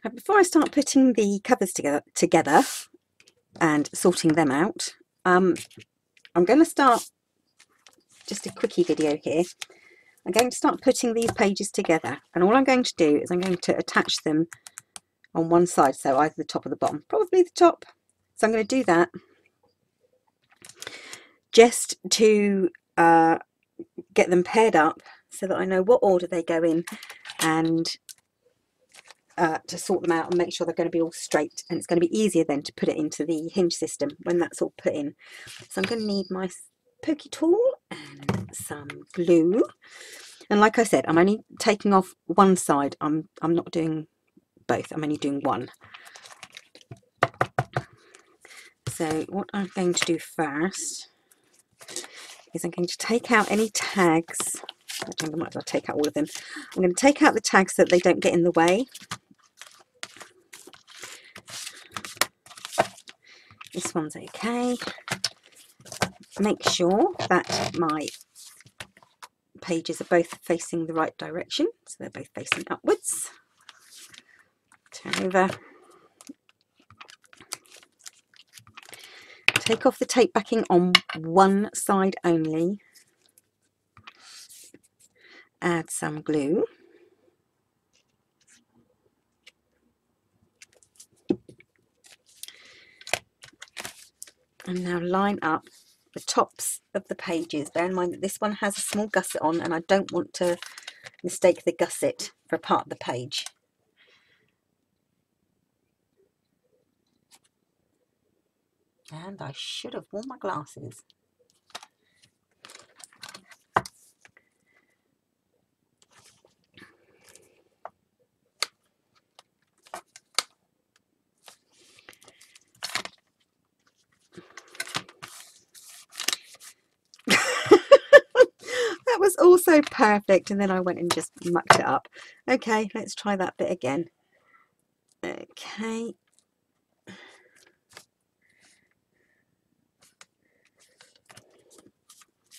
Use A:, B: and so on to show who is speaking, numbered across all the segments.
A: Now, before I start putting the covers together and sorting them out, I'm going to start just a quickie video here. I'm going to start putting these pages together, and all I'm going to do is I'm going to attach them on one side, so either the top or the bottom, probably the top. So I'm going to do that just to get them paired up so that I know what order they go in, and to sort them out and make sure they're going to be all straight, and it's going to be easier then to put it into the hinge system when that's all put in. So I'm going to need my pokey tool and some glue, and like I said, I'm only taking off one side. I'm not doing both, I'm only doing one. So what I'm going to do first is I'm going to take out any tags. I might as well take out all of them. I'm going to take out the tags so that they don't get in the way. This one's okay. Make sure that my pages are both facing the right direction, so they're both facing upwards. Turn over. Take off the tape backing on one side only. Add some glue. And now line up the tops of the pages. Bear in mind that this one has a small gusset on, and I don't want to mistake the gusset for a part of the page. And I should have worn my glasses. That was also perfect, and then I went and just mucked it up. Okay, let's try that bit again. Okay.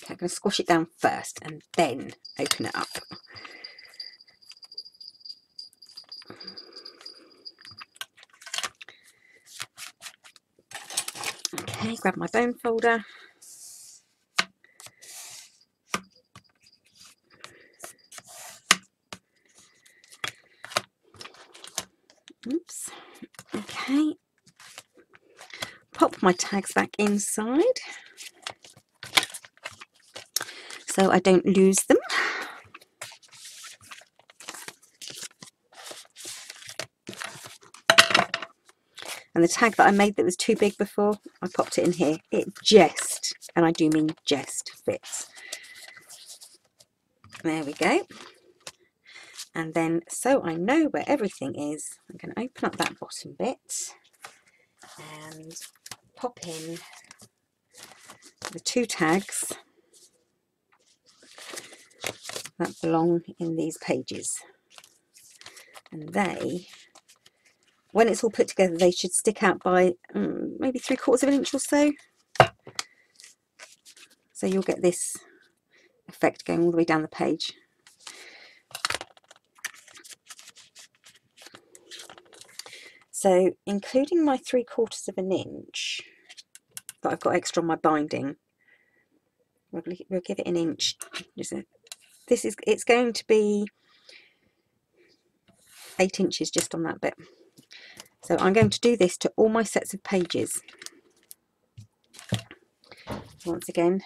A: Okay, I'm going to squash it down first and then open it up. Okay, grab my bone folder. Oops. Okay. Pop my tags back inside so I don't lose them. And the tag that I made that was too big before, I popped it in here. It just, and I do mean just, fits. There we go. And then, so I know where everything is, I'm going to open up that bottom bit and pop in the two tags that belong in these pages. And they, when it's all put together, they should stick out by maybe 3/4 of an inch or so. So you'll get this effect going all the way down the page. So including my 3/4 of an inch that I've got extra on my binding, we'll give it an inch. It's going to be 8 inches just on that bit. So I'm going to do this to all my sets of pages. Once again,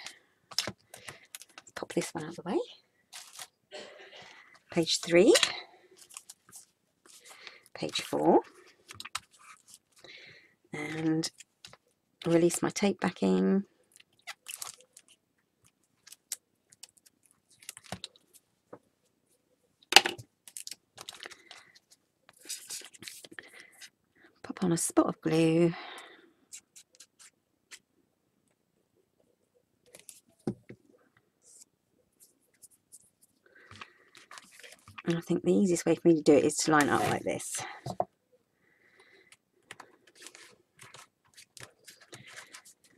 A: let's pop this one out of the way. Page 3, page 4, and release my tape backing. Pop on a spot of glue. And I think the easiest way for me to do it is to line it up like this.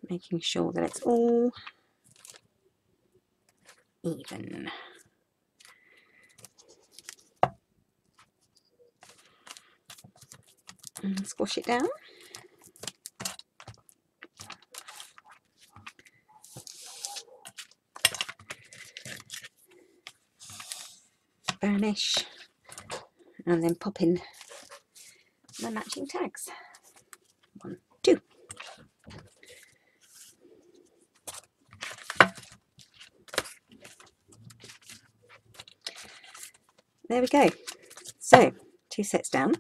A: Making sure that it's all even. and squash it down. Burnish, and then pop in my matching tags. 1, 2. There we go. So 2 sets down,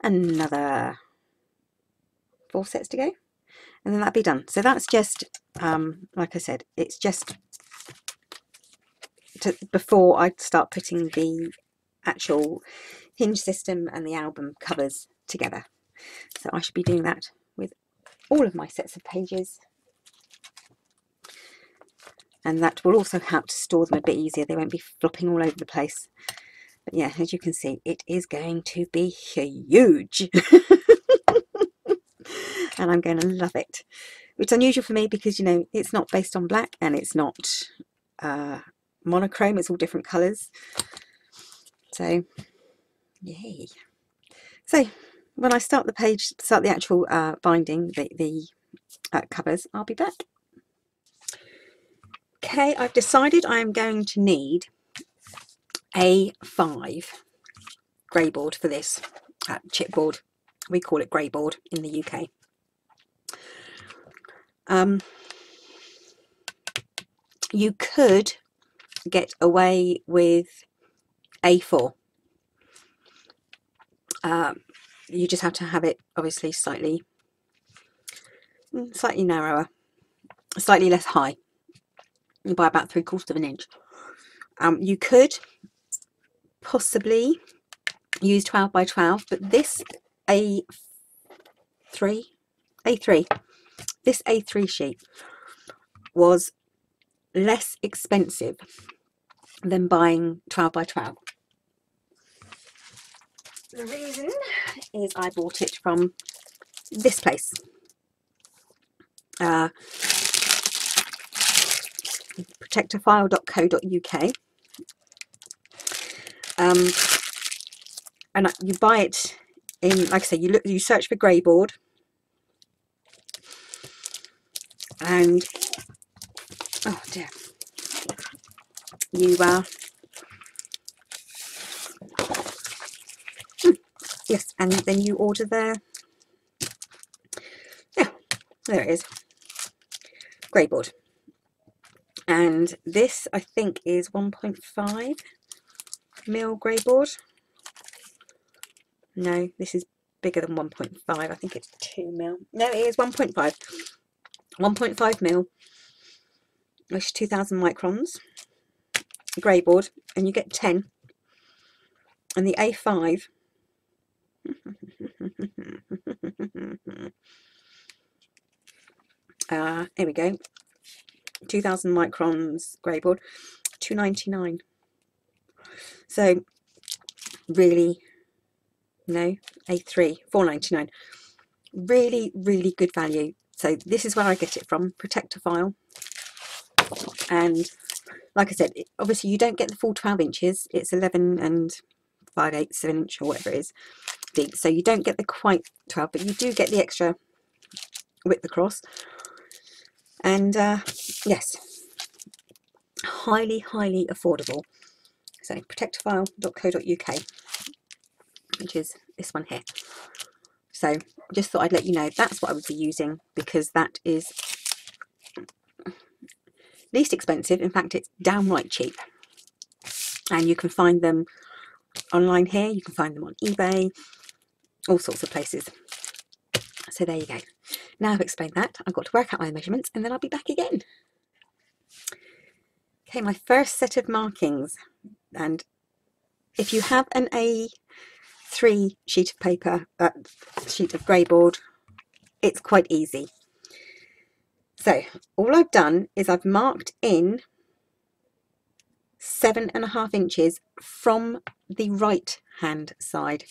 A: another 4 sets to go, and then that'll be done. So that's just like I said, it's just before I start putting the actual hinge system and the album covers together. So I should be doing that with all of my sets of pages, and that will also help to store them a bit easier. They won't be flopping all over the place. But yeah, as you can see, it is going to be huge. And I'm going to love it, which is unusual for me because, you know, it's not based on black and it's not monochrome. It's all different colours. So yay. So when I start the page, start the actual binding, the covers, I'll be back. Okay, I've decided I am going to need A5 grey board for this chipboard. We call it grey board in the UK. You could get away with A4. You just have to have it obviously slightly narrower, slightly less high, by about 3/4 of an inch. You could possibly use 12 by 12, but this A3, this A3 sheet was less expensive than buying 12 by 12. The reason is I bought it from this place, protectorfile.co.uk, and you buy it in, like I say, you search for grey board, and oh dear, you yes, and then you order there. Yeah, there it is, grey board. And this, I think, is 1.5 mil grey board. No, this is bigger than 1.5. I think it's 2 mil. No, it is 1.5. 1.5 mil, which is 2,000 microns grey board, and you get 10. And the A5 here we go, 2,000 microns grey board, £2.99. So really, no, A3 £4.99. Really, really good value. So this is where I get it from, Protector File. And like I said, obviously you don't get the full 12 inches. It's 11 and 5/8 of an inch or whatever it is deep. So you don't get the quite 12, but you do get the extra width across. And yes, highly, highly affordable. So protectorfile.co.uk, which is this one here. So just thought I'd let you know that's what I would be using, because that is least expensive. In fact, it's downright cheap, and you can find them online here, you can find them on eBay, all sorts of places. So there you go. Now I've explained that, I've got to work out my measurements and then I'll be back again. Okay, my first set of markings, and if you have an A3 sheet of paper, sheet of grey board, it's quite easy. So all I've done is I've marked in 7.5 inches from the right hand side,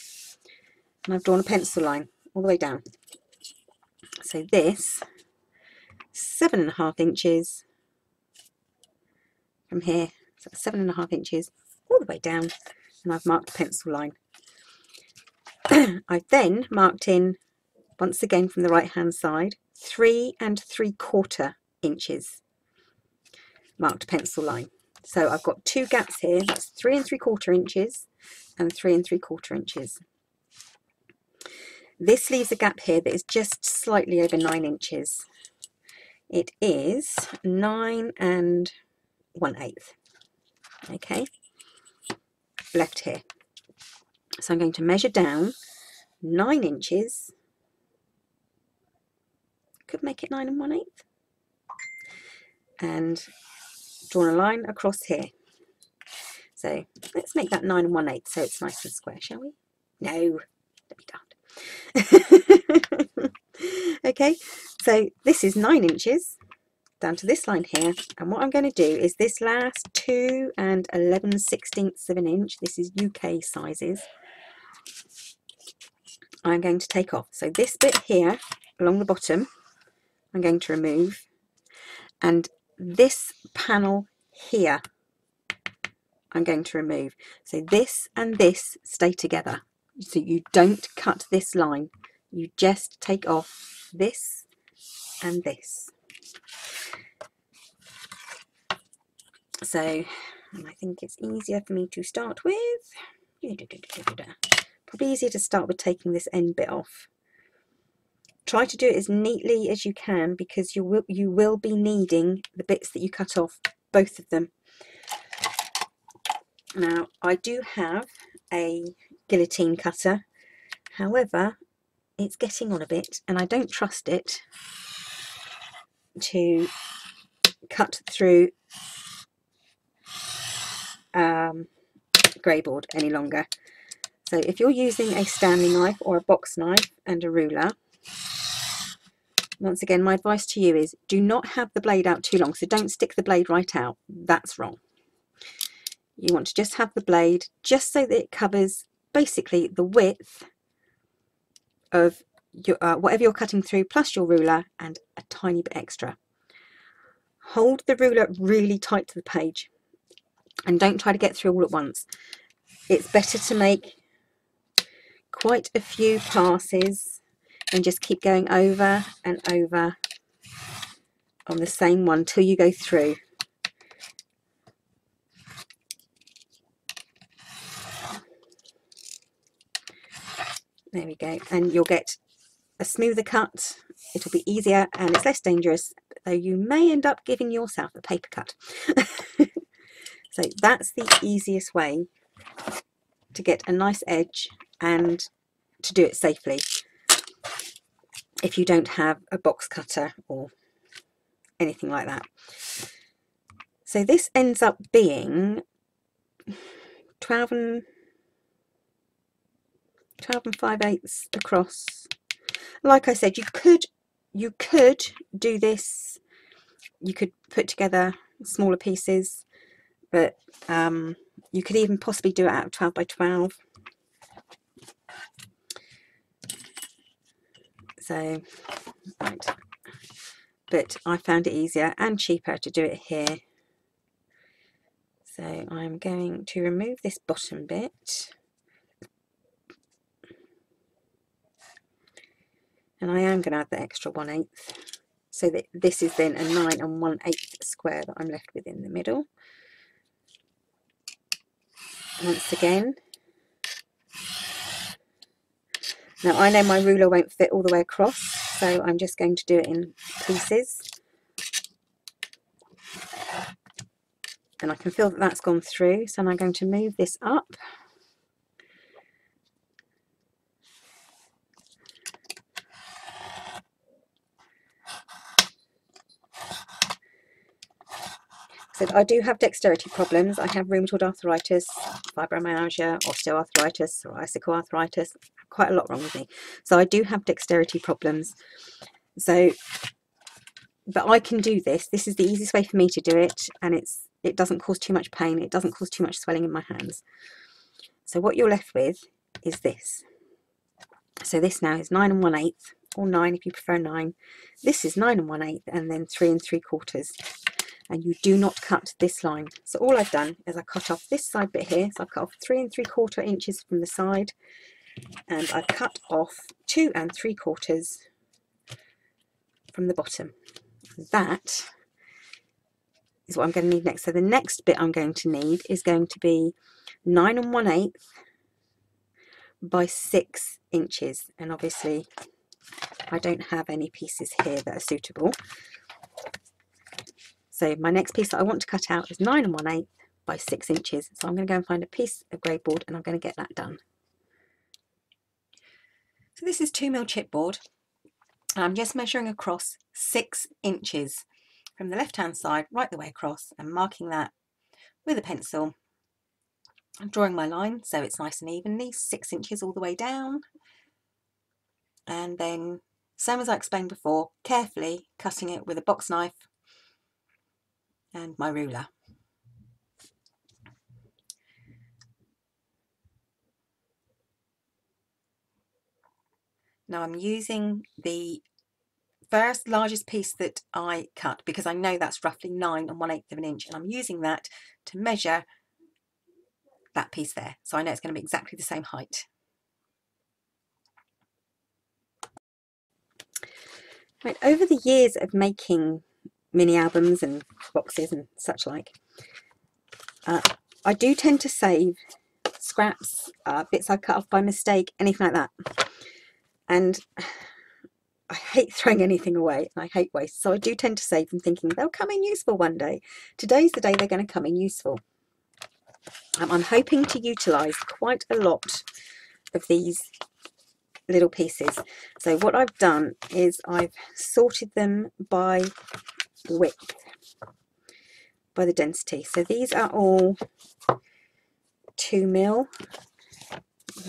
A: and I've drawn a pencil line all the way down. So this 7.5 inches from here, so 7.5 inches all the way down, and I've marked a pencil line. I've then marked in, once again from the right hand side, 3 3/4 inches marked pencil line. So I've got 2 gaps here, that's 3 3/4 inches and 3 3/4 inches. This leaves a gap here that is just slightly over 9 inches. It is 9 1/8. Okay, left here. So I'm going to measure down 9 inches. Could make it 9 1/8. And draw a line across here. So let's make that 9 1/8 so it's nice and square, shall we? No, don't be daft. Okay, so this is 9 inches down to this line here, and what I'm going to do is this last 2 11/16 of an inch, this is UK sizes, I'm going to take off. So this bit here along the bottom I'm going to remove, and this panel here I'm going to remove. So this and this stay together, so you don't cut this line, you just take off this and this. So, and I think it's easier for me to start with, probably easier to start with taking this end bit off. Try to do it as neatly as you can, because you will be needing the bits that you cut off, both of them. Now I do have a guillotine cutter, however it's getting on a bit and I don't trust it to cut through grey board any longer. So if you're using a Stanley knife or a box knife and a ruler, once again my advice to you is do not have the blade out too long. So don't stick the blade right out, that's wrong. You want to just have the blade just so that it covers basically the width of your, whatever you're cutting through, plus your ruler and a tiny bit extra. Hold the ruler really tight to the page and don't try to get through all at once. It's better to make quite a few passes and just keep going over and over on the same one till you go through. There we go, and you'll get a smoother cut. It'll be easier and it's less dangerous, though you may end up giving yourself a paper cut. So that's the easiest way to get a nice edge and to do it safely if you don't have a box cutter or anything like that. So this ends up being 12 5/8 across. Like I said, you could do this, you could put together smaller pieces, but you could even possibly do it out of 12 by 12. So, right, but I found it easier and cheaper to do it here. So I'm going to remove this bottom bit, and I am going to add the extra 1/8, so that this is then a 9 1/8 square that I'm left with in the middle. Once again, now I know my ruler won't fit all the way across, so I'm just going to do it in pieces, and I can feel that that's gone through, so I'm going to move this up. So I do have dexterity problems. I have rheumatoid arthritis, fibromyalgia, osteoarthritis, psoriatic arthritis, quite a lot wrong with me. So I do have dexterity problems. So, but I can do this. This is the easiest way for me to do it, and it doesn't cause too much pain. It doesn't cause too much swelling in my hands. So what you're left with is this. So this now is 9 1/8, or 9 if you prefer 9. This is 9 1/8, and then 3 3/4. And you do not cut this line. So all I've done is I cut off this side bit here. So I've cut off 3 3/4 inches from the side, and I've cut off 2 3/4 from the bottom. That is what I'm going to need next. So the next bit I'm going to need is going to be 9 1/8 by 6 inches, and obviously I don't have any pieces here that are suitable. So my next piece that I want to cut out is 9 1/8 by 6 inches. So I'm going to go and find a piece of grey board and I'm going to get that done. So this is 2mm chipboard. I'm just measuring across 6 inches from the left hand side right the way across and marking that with a pencil. I'm drawing my line so it's nice and evenly, 6 inches all the way down, and then, same as I explained before, carefully cutting it with a box knife and my ruler. Now I'm using the first largest piece that I cut because I know that's roughly 9 1/8 of an inch, and I'm using that to measure that piece there, so I know it's going to be exactly the same height. Right, over the years of making mini albums and boxes and such like, I do tend to save scraps, bits I cut off by mistake, anything like that. And I hate throwing anything away, and I hate waste, so I do tend to save them thinking they'll come in useful one day. Today's the day they're going to come in useful. I'm hoping to utilise quite a lot of these little pieces. So what I've done is I've sorted them by width, by the density. So these are all 2mm.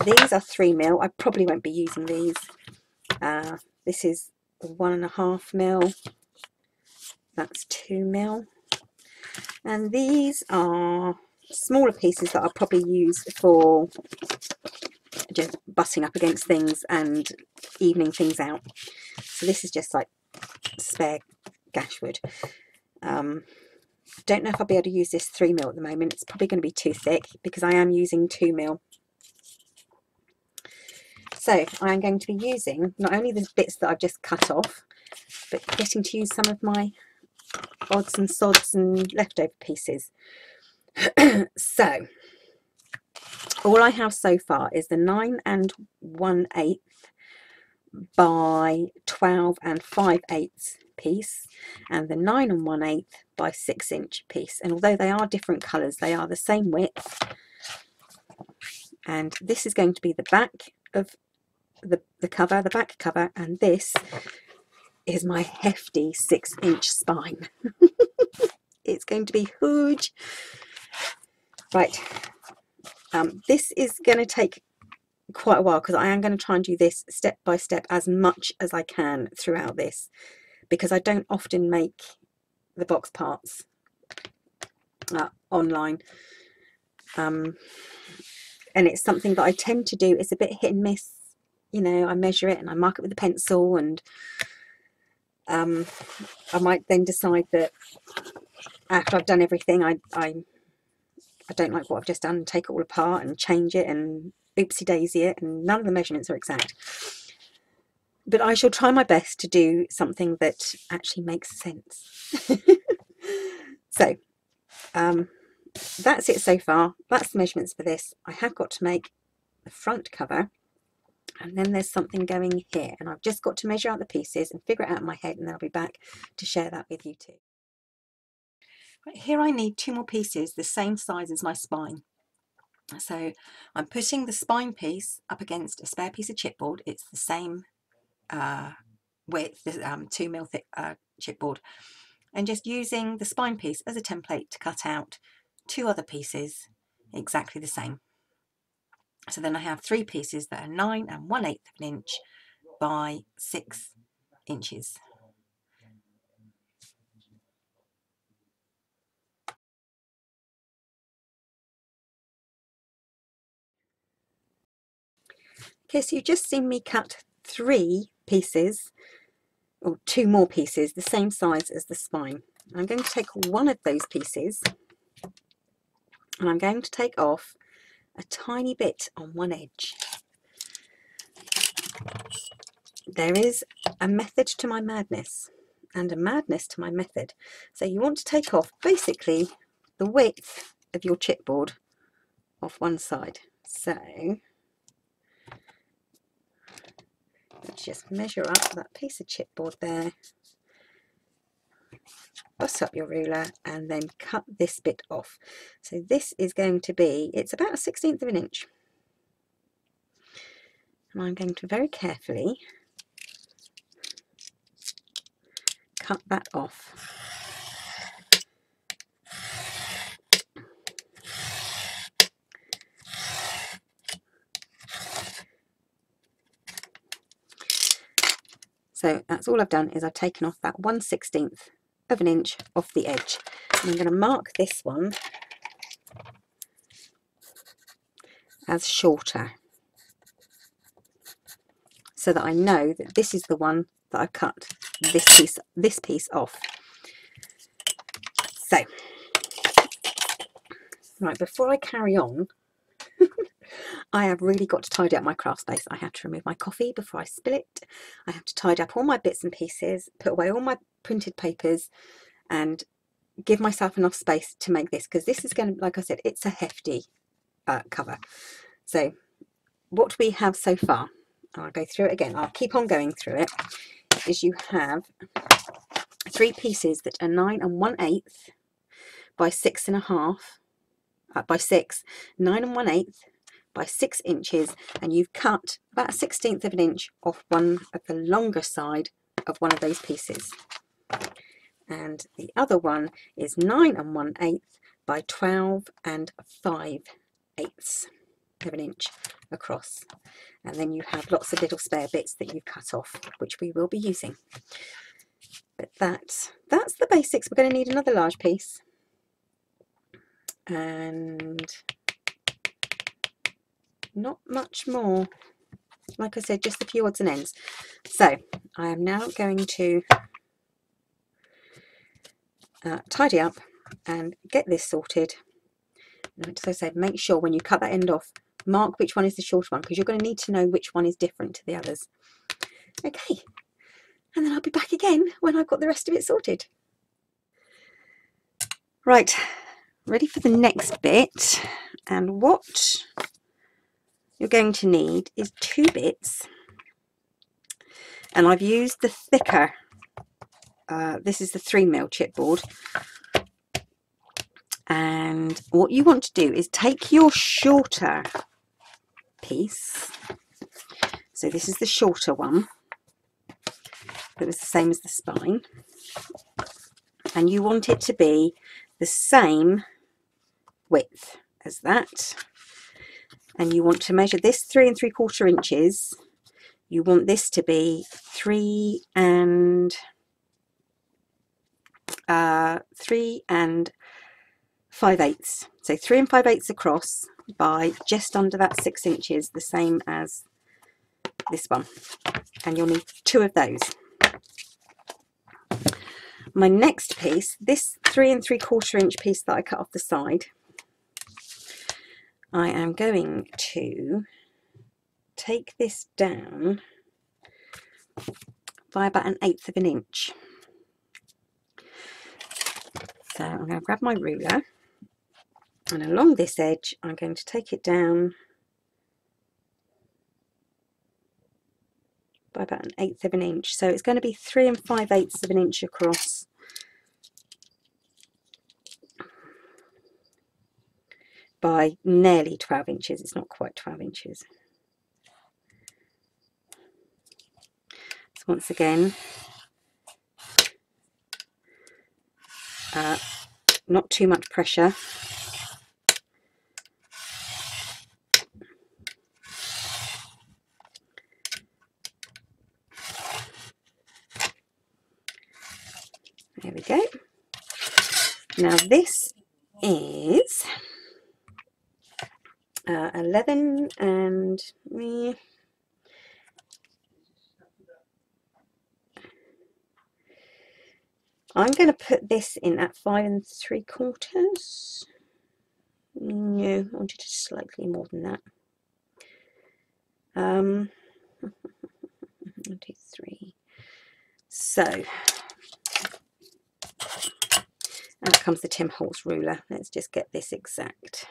A: These are 3mm. I probably won't be using these. This is 1.5mm. That's 2mm. And these are smaller pieces that I'll probably use for just butting up against things and evening things out. So this is just like spare gash wood. Don't know if I'll be able to use this 3mm at the moment. It's probably going to be too thick because I am using 2mm. So I'm going to be using not only the bits that I've just cut off, but getting to use some of my odds and sods and leftover pieces. So all I have so far is the 9 1/8 by 12 5/8 piece and the 9 1/8 by 6 inch piece, and although they are different colours, they are the same width. And this is going to be the back of the cover, the back cover, and this is my hefty 6 inch spine. It's going to be huge. Right, this is going to take quite a while because I am going to try and do this step by step as much as I can throughout this, because I don't often make the box parts online, and it's something that I tend to do. It's a bit hit and miss, you know. I measure it and I mark it with a pencil, and I might then decide that after I've done everything I don't like what I've just done, and take it all apart and change it and oopsie daisy it, and none of the measurements are exact. But I shall try my best to do something that actually makes sense. So that's it so far. That's the measurements for this. I have got to make the front cover, and then there's something going here, and I've just got to measure out the pieces and figure it out in my head, and then I'll be back to share that with you too. Right, here I need 2 more pieces the same size as my spine. So I'm putting the spine piece up against a spare piece of chipboard. It's the same width, 2mm thick chipboard, and just using the spine piece as a template to cut out 2 other pieces exactly the same. So then I have 3 pieces that are 9 1/8 of an inch by 6 inches. Okay, so you've just seen me cut 3 pieces, or 2 more pieces, the same size as the spine. I'm going to take one of those pieces and I'm going to take off a tiny bit on one edge. there is a method to my madness and a madness to my method. So you want to take off basically the width of your chipboard off one side. So let's just measure up that piece of chipboard there, bust up your ruler and then cut this bit off. So this is going to be, it's about 1/16 of an inch. And I'm going to very carefully cut that off. So that's all I've done, is I've taken off that 1/16 of an inch off the edge. And I'm going to mark this one as shorter, so that I know that this is the one that I cut this piece off. So, right, before I carry on, I have really got to tidy up my craft space. I have to remove my coffee before I spill it. I have to tidy up all my bits and pieces, put away all my printed papers, and give myself enough space to make this, because this is going to, like I said, it's a hefty cover. So what we have so far, I'll go through it again, I'll keep on going through it, is you have 3 pieces that are 9 1/8 by 6.5 by 6, 9 1/8 by 6 inches, and you've cut about 1/16 of an inch off one of the longer side of one of those pieces. And the other one is 9 1/8 by 12 5/8 of an inch across. And then you have lots of little spare bits that you've cut off, which we will be using. But that's the basics. We're going to need another large piece, and not much more. Like I said, just a few odds and ends. So I am now going to tidy up and get this sorted. And as I said, make sure when you cut that end off, mark which one is the shorter one, because you're going to need to know which one is different to the others. Okay, and then I'll be back again when I've got the rest of it sorted. Right, ready for the next bit. And what you're going to need is 2 bits, and I've used the thicker, this is the 3mm chipboard. And what you want to do is take your shorter piece, so this is the shorter one that was the same as the spine, and you want it to be the same width as that, and you want to measure this 3 3/4 inches. You want this to be 3 5/8, so 3 5/8 across by just under that 6 inches, the same as this one, and you'll need 2 of those. My next piece, this 3 3/4 inch piece that I cut off the side, I am going to take this down by about 1/8 of an inch. So I'm going to grab my ruler, and along this edge I'm going to take it down by about 1/8 of an inch. So it's going to be 3 5/8 of an inch across by nearly 12 inches. It's not quite 12 inches. So once again, not too much pressure. There we go. Now this is 11 and I'm going to put this in at 5 3/4. No, I wanted it slightly more than that. 1, 2, 3. So out comes the Tim Holtz ruler. Let's just get this exact.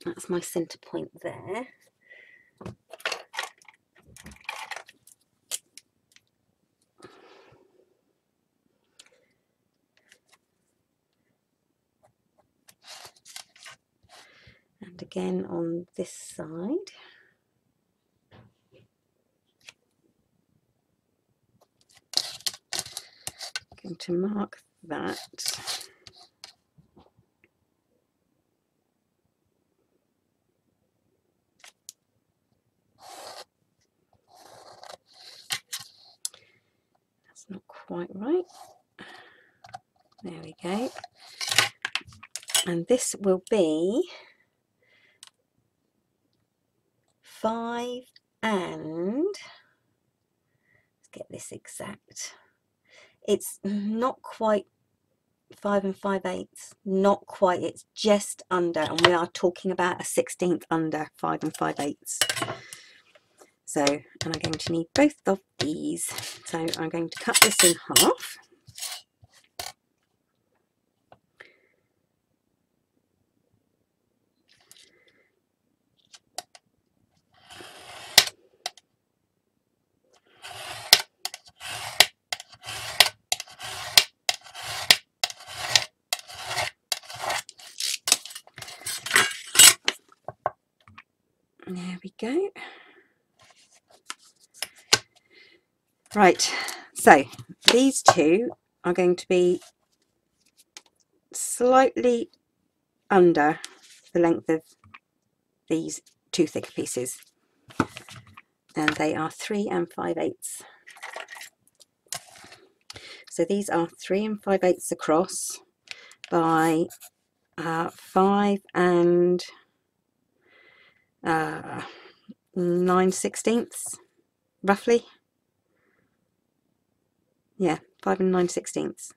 A: That's my centre point there. And again on this side. Going to mark that. That's not quite right. There we go. And this will be 5 and, let's get this exact. It's not quite 5 5/8, not quite, it's just under, and we are talking about a 16th under 5 5/8. So, and I'm going to need both of these. So I'm going to cut this in half. There we go. Right, so these two are going to be slightly under the length of these two thicker pieces, and they are 3 5/8. So these are 3 5/8 across by 5 9/16, roughly. Yeah, 5 9/16.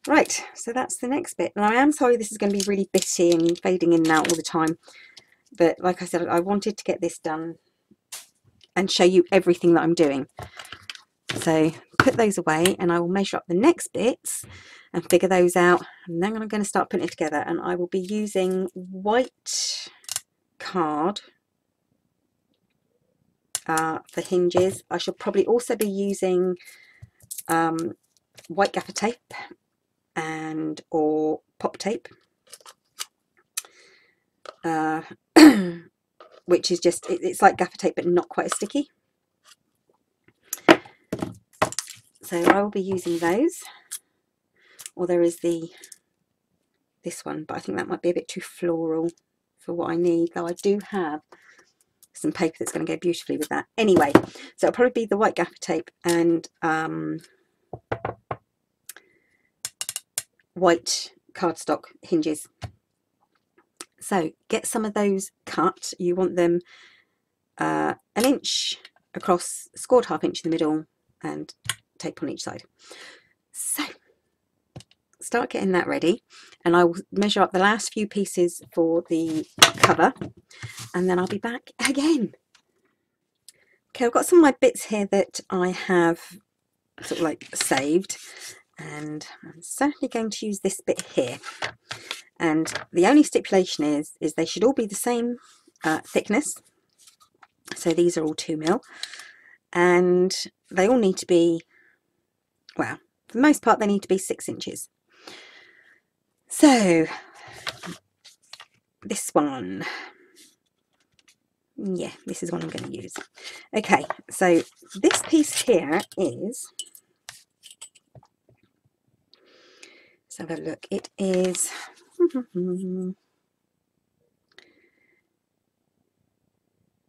A: Right, so that's the next bit. And I am sorry this is going to be really bitty and fading in and out all the time, but like I said, I wanted to get this done and show you everything that I'm doing. So put those away, and I will measure up the next bits and figure those out, and then I'm going to start putting it together. And I will be using white card for hinges. I shall probably also be using white gaffer tape and or pop tape, which is just, it's like gaffer tape but not quite as sticky. So I will be using those, or there is this one, but I think that might be a bit too floral for what I need, though I do have some paper that's going to go beautifully with that. Anyway, so it'll probably be the white gaffer tape and white cardstock hinges. So get some of those cut. You want them 1 inch across, scored 1/2 inch in the middle, and tape on each side. So start getting that ready, and I will measure up the last few pieces for the cover, and then I'll be back again. Okay, I've got some of my bits here that I have sort of like saved, and I'm certainly going to use this bit here. And the only stipulation is they should all be the same thickness. So these are all 2 mil, and they all need to be, well, for the most part they need to be 6 inches. So this one, yeah, this is what I'm going to use. Okay, so this piece here is, let's have a look, it is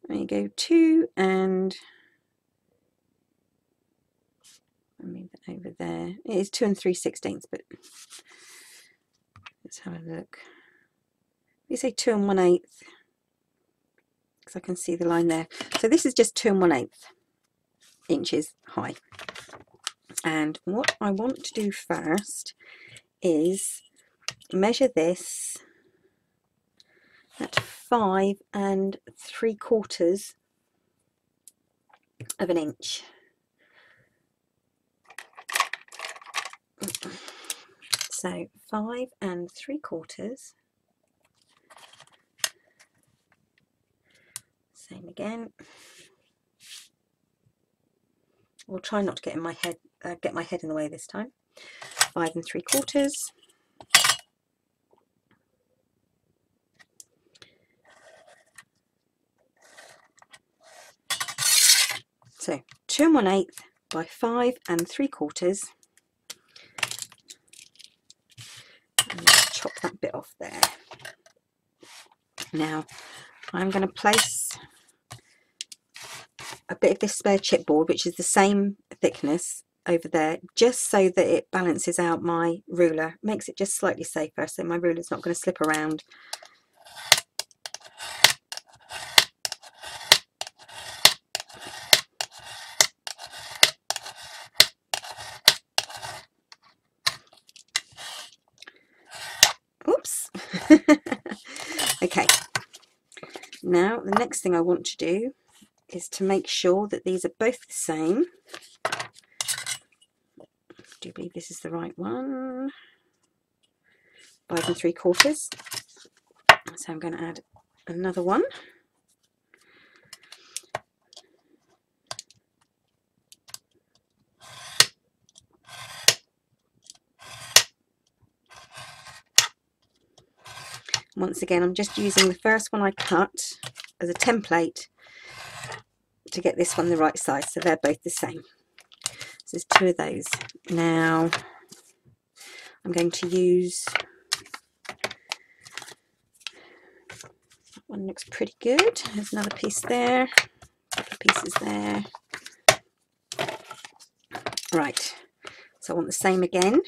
A: there you go, 2 and I'll move it over there. It is 2 3/16, but let's have a look. We say 2 1/8, because I can see the line there. So this is just 2 1/8 inches high. And what I want to do first is measure this at 5 3/4 of an inch. So 5 3/4. Same again. We'll try not to get in my head, get my head in the way this time. 5 3/4. So 2 1/8 by 5 3/4. And let's chop that bit off there. Now I'm going to place a bit of this spare chipboard, which is the same thickness, over there, just so that it balances out my ruler, makes it just slightly safer, so my ruler's not going to slip around. Oops. Okay, now the next thing I want to do is to make sure that these are both the same. Do you believe this is the right one? 5 3/4. So I'm going to add another one. Once again, I'm just using the first one I cut as a template to get this one the right size, so they're both the same. So there's 2 of those. Now I'm going to use, that one looks pretty good. There's another piece there, a couple of pieces there. Right, so I want the same again.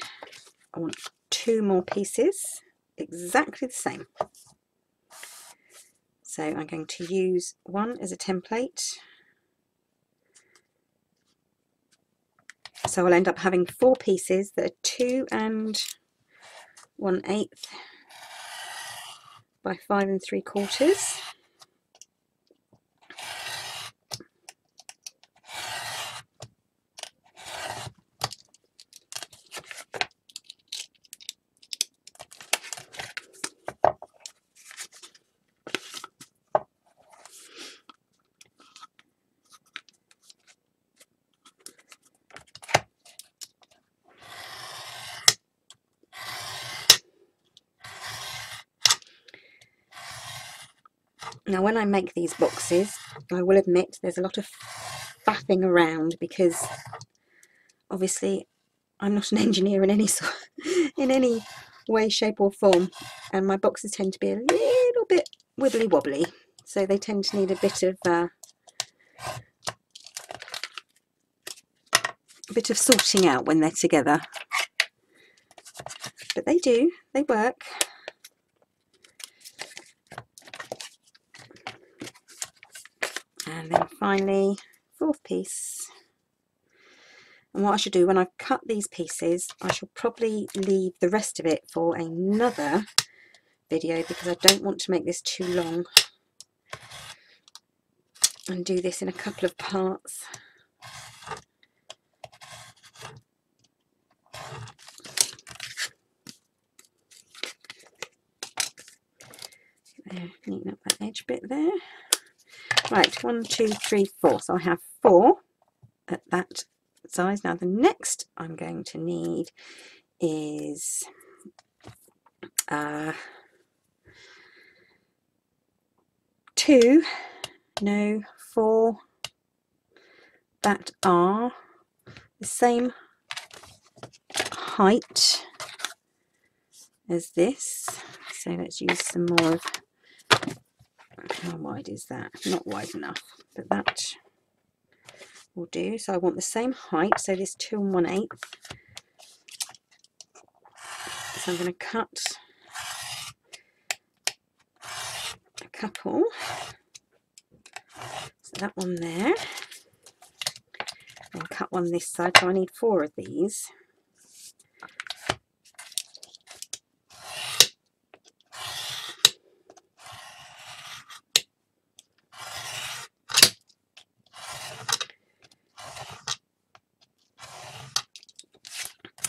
A: I want 2 more pieces, exactly the same. So I'm going to use one as a template. So I'll end up having 4 pieces that are 2 1/8 by 5 3/4. Now when I make these boxes, I will admit there's a lot of faffing around, because obviously I'm not an engineer in any way, shape or form, and my boxes tend to be a little bit wibbly wobbly, so they tend to need a bit of sorting out when they're together. But they do, they work. And then finally, 4th piece. And what I should do when I've cut these pieces, I shall probably leave the rest of it for another video, because I don't want to make this too long and do this in a couple of parts. There, neaten up that edge bit there. Right, 1 2 3 4. So I have 4 at that size. Now the next I'm going to need is 4 that are the same height as this. So let's use some more of, how wide is that? Not wide enough, but that will do. So I want the same height, so this 2 1/8. So I'm going to cut a couple. So that one there, and cut one this side. So I need 4 of these.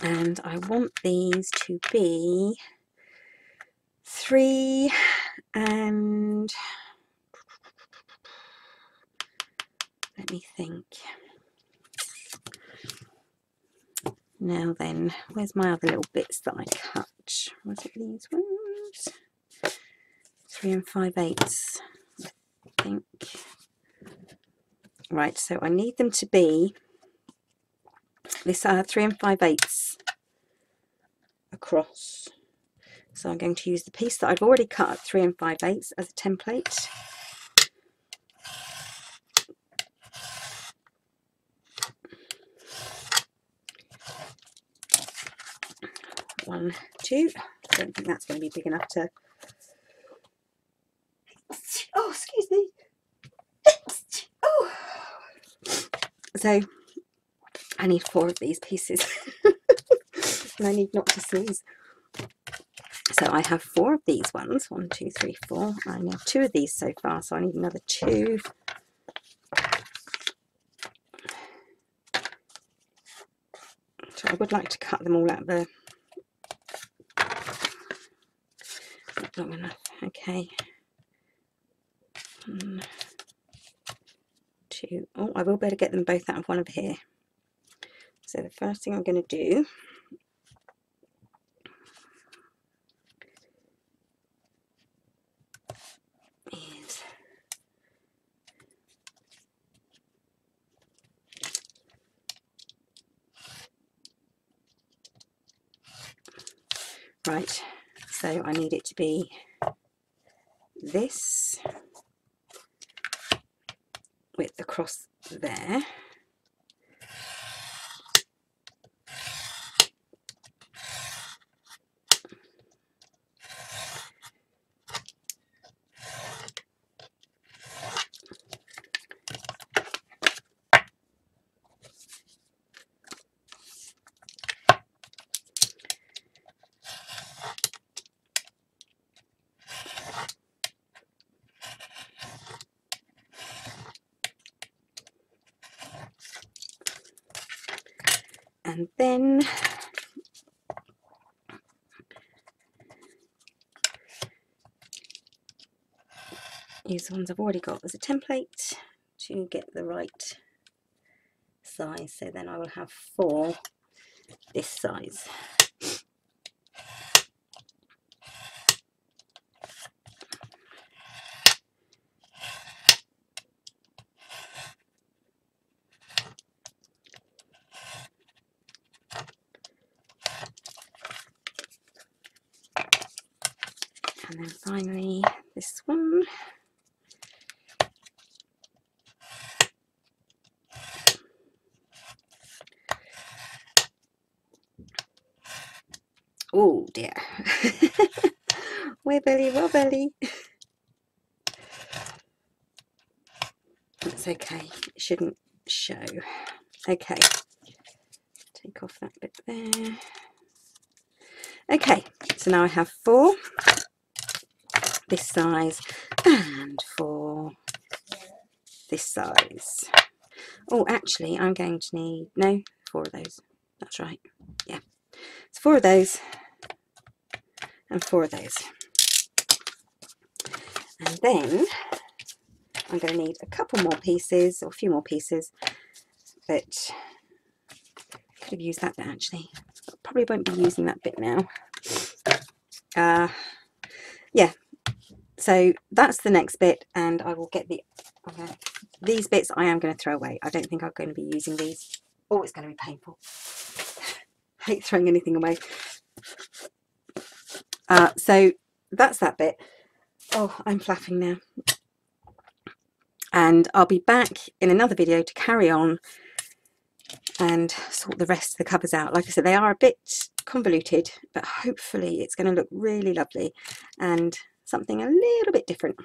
A: and I want these to be 3 and let me think. Now then, where's my other little bits that I cut? Was it these ones? 3 5/8, I think. Right, so I need them to be this 3 5/8 across. So I'm going to use the piece that I've already cut at 3 5/8 as a template. One, two. I don't think that's going to be big enough to. Oh, excuse me. Oh. So I need 4 of these pieces, and I need not to sneeze. So I have 4 of these ones. 1, 2, 3, 4. I need 2 of these so far, so I need another 2. So I would like to cut them all out of the. Not long enough. Okay. 1, 2. Oh, I will be able to get them both out of one of here. So the first thing I'm going to do is right. So I need it to be this width across there. And then use the ones I've already got as a template to get the right size. So then I will have 4 this size. And then finally this one. Oh dear. Wibbly wobbly. That's okay, it shouldn't show. Okay, take off that bit there. Okay, so now I have 4 this size and 4 this size. Oh, actually, I'm going to need, no, 4 of those. That's right. Yeah, it's 4 of those and 4 of those. And then I'm going to need a couple more pieces, or a few more pieces, but I could have used that bit actually. Probably won't be using that bit now. Yeah, so that's the next bit, and I will get the these bits I am going to throw away. I don't think I'm going to be using these. Oh, it's going to be painful. I hate throwing anything away. So that's that bit. Oh, I'm flapping now. And I'll be back in another video to carry on and sort the rest of the covers out. Like I said, they are a bit convoluted, but hopefully it's going to look really lovely and something a little bit different.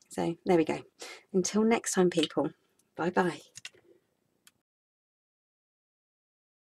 A: So there we go. Until next time, people. Bye bye.